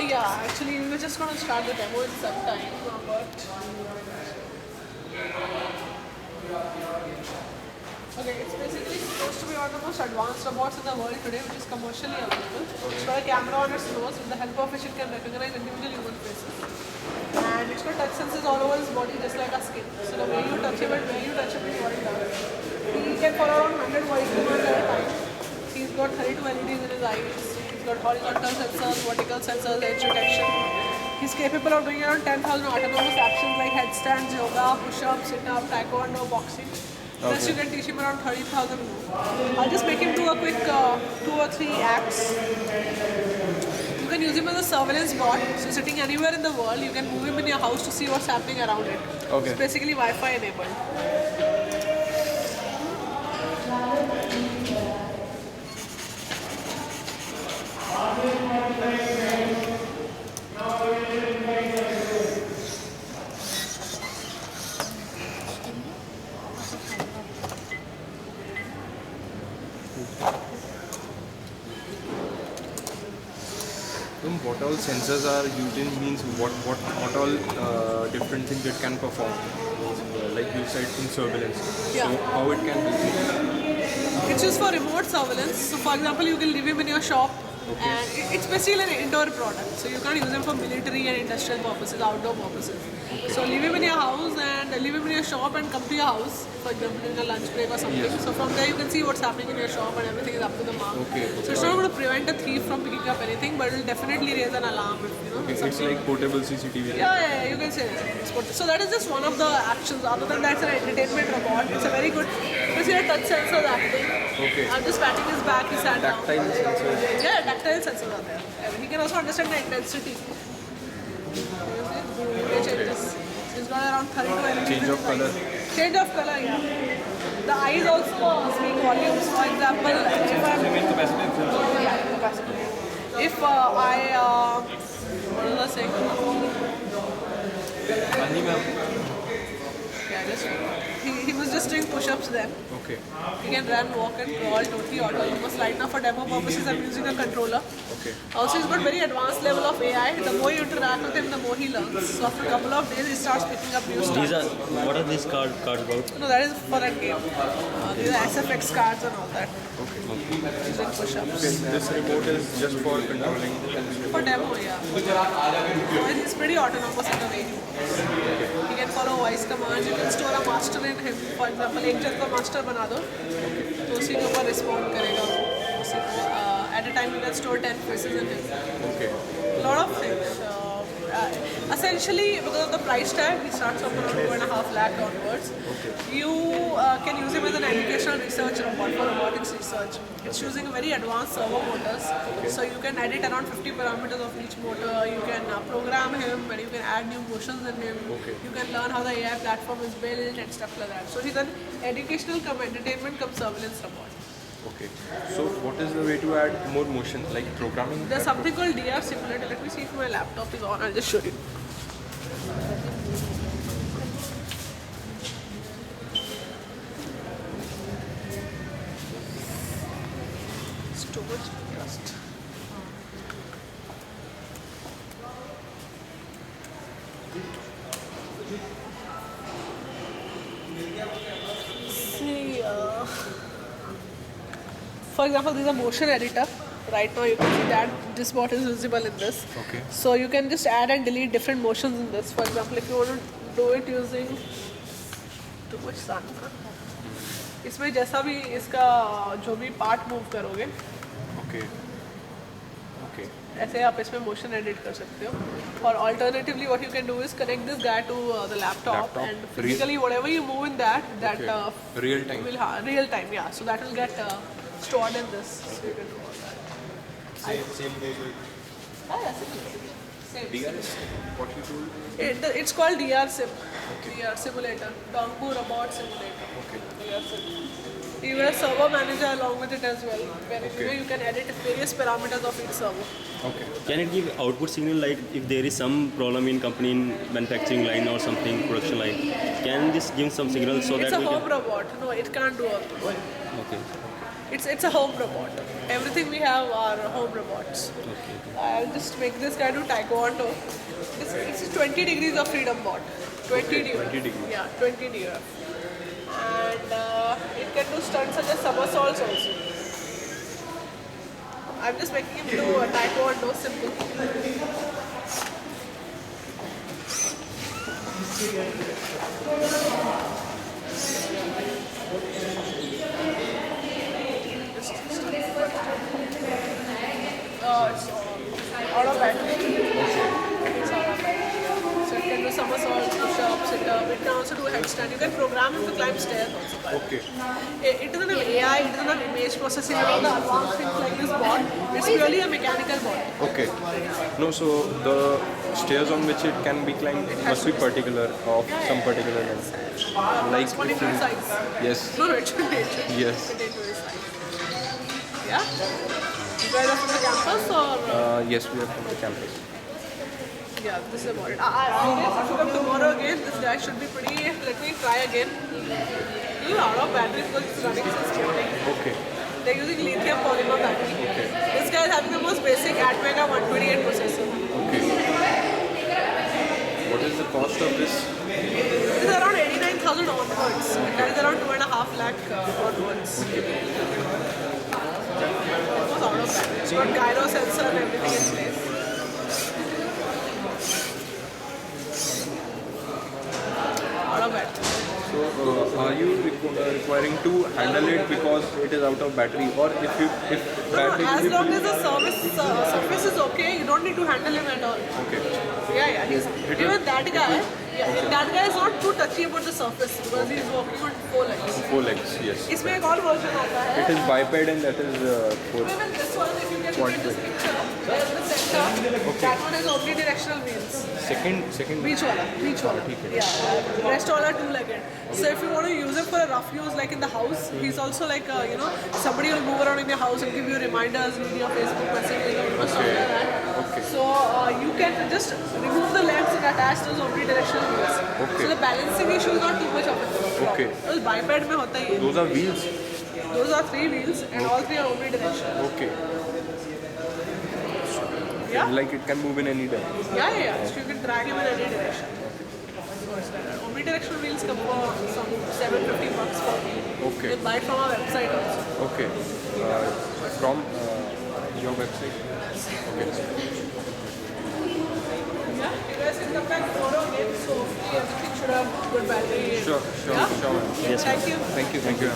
Yeah, actually we were just going to start the demo in some time, but okay, it's basically supposed to be one of the most advanced robots in the world today, which is commercially available. It's got a camera on its nose. With the help of which it can recognize individual human faces. And it's got touch sensors all over his body, just like our skin. So the way you touch him and where you touch him is what it does. He can follow around 100 voice commands at a time. He's got 32 LEDs in his eyes. He's got horizontal sensors, vertical sensors, edge detection. He's capable of doing around 10,000 autonomous actions like headstands, yoga, push-ups, sit-up, taekwondo, boxing. Plus you can teach him around 30,000 more. I'll just make him do a quick 2 or 3 acts. You can use him as a surveillance bot. So sitting anywhere in the world, you can move him in your house to see what's happening around it. Okay. It's basically Wi-Fi enabled. What all sensors are used in means what all different things it can perform. Like you said in surveillance. Yeah. So how it can help you? It's used for remote surveillance. So for example, you can leave him in your shop and it's basically an indoor product. So you can't use him for military and industrial purposes, outdoor purposes. So leave him in your house and leave him in your shop and come to your house, for example in a lunch break or something. Yes. So from there you can see what's happening in your shop and everything is up to the mark. Okay. So it's not going to prevent a thief from picking up anything, but it will definitely raise an alarm if It's something. like portable CCTV. Yeah, you can say that. So that is just one of the actions. Other than that, it's an entertainment robot. It's a very good. You see a touch sensors acting. Okay. I'm just patting his back. He sat down. Tactile sensors. Yeah, tactile sensors are there. And he can also understand the intensity. Changes. He's got around 32 LEDs. Change of color. Change of color, yeah. The eyes also speak volumes. For example, if I'm yeah, capacity. If what was I saying? Yeah, just he was just doing push-ups then. Okay. He can run, walk and crawl, totally autonomous. Right now for demo purposes I'm using a controller. Okay. Also he's got very advanced level of AI. The more you interact with him, the more he learns. So after a couple of days he starts picking up new stuff. What are these cards about? No, that is for that game. These are SFX cards and all that. He's doing push-ups. This remote is just for controlling. For demo, yeah. And he's pretty autonomous in the way he moves. He can follow voice commands. You can store a master in him. For example, एक जन को master बना दो, तो उसी के ऊपर respond करेगा वो. At a time you can store 10 faces in him. Okay. A lot of things. Essentially, because of the price tag, he starts from around 2.5 lakh onwards. You can use him as an educational research robot for robotics research. It's using very advanced servo motors, so you can edit around 50 parameters of each motor. You can program him, and you can add new motions in him. You can learn how the AI platform is built and stuff like that. So he's an educational cum entertainment cum surveillance robot. Okay. So what is the way to add more motion, like programming? There's something called DR simulator. Let me see if my laptop is on. I'll just show you. Storage just. See, for example, this is a motion editor. Right now you can see that this bot is visible in this. Okay. So you can just add and delete different motions in this. For example, if you want to do it using too much sun, इसमें जैसा भी इसका जो भी part move करोगे, Okay. Okay. ऐसे आप इसमें मोशन एडिट कर सकते हो. Or alternatively, what you can do is connect this guy to the laptop and physically whatever you move in that Okay. Real time. will real time, yeah. So that will get stored in this. So you can do all that. Same goes with Yeah, same. DRS. What you told? It's called DR Sim. DR Simulator. Tongpu Robot Simulator. Okay. DR Sim. You will have servo manager along with it as well. Where you can edit various parameters of each servo. Okay. Can it give output signal like if there is some problem in company in manufacturing line or something production line? Can this give some signal so It's that a we home robot. No, it can't do all this. Okay. It's a home robot. Everything we have are home robots. Okay. I'll just make this guy do taekwondo. It's 20 degrees of freedom bot. 20 DOF. 20 degrees. Yeah, 20 DOF. And it can do stunts such as somersaults also. I'm just making him do a taekwondo, simple. It's out of battery. It's out of battery. So it can do somersaults, push-ups, sit-up. It can also do headstand. You can program him to climb stairs also. Okay. It doesn't have AI, it doesn't have image processing and all the advanced things like this bot. It's purely a mechanical bot. Okay. No, so the stairs on which it can be climbed must be particular of some particular length. Like Corresponding if to you- the size. Yes. No, it should be. It should Yes. contain to his size. Yeah? You guys are from the campus or? Yes, we are from the campus. Yeah, this is about it. I guess if you come tomorrow again, this guy should be pretty. Let me try again. A little out of battery because it's running since morning. Okay. They're using lithium polymer battery. This guy is having the most basic Atmega 128 processor. Okay. What is the cost of this? This is around 89,000 onwards. That is around 2.5 lakh onwards. It was out of battery. It's got gyro sensor and everything in place. Out of battery. So, are you requiring to handle it because it is out of battery, or if battery? As long as the surface is okay, you don't need to handle him at all. Okay. Yeah. Even that guy, that guy is not too touchy about the surface because he's walking on 4 legs. 4 legs. Yes. इसमें एक और version आता है. It is biped and that is 4. Even this one, if you can look at this picture, there's the center. That one is omnidirectional wheels. Second. Beach wala. Yeah. Rest all are 2-legged. So if you want to use it for a rough use, like in the house, he's also like somebody will move around in your house and give you reminders in your Facebook messages or something like that. Okay. So you can just remove the legs and attach those omnidirectional wheels. Okay. So the balancing issue is not too much of a problem. Okay. Those biped में होता ही है. Those are wheels. Those are 3 wheels and all 3 are omnidirectional. Okay. Yeah? Like it can move in any direction. Yeah. So you can drag him in any direction. Omnidirectional wheels come for some $750 for me. Okay. You can buy it from our website also. Okay. From your website. Okay. Yeah, you guys can come back tomorrow again. So hopefully everything should have good battery. Sure. Yeah? Sure. Yes, Thank you. Thank you.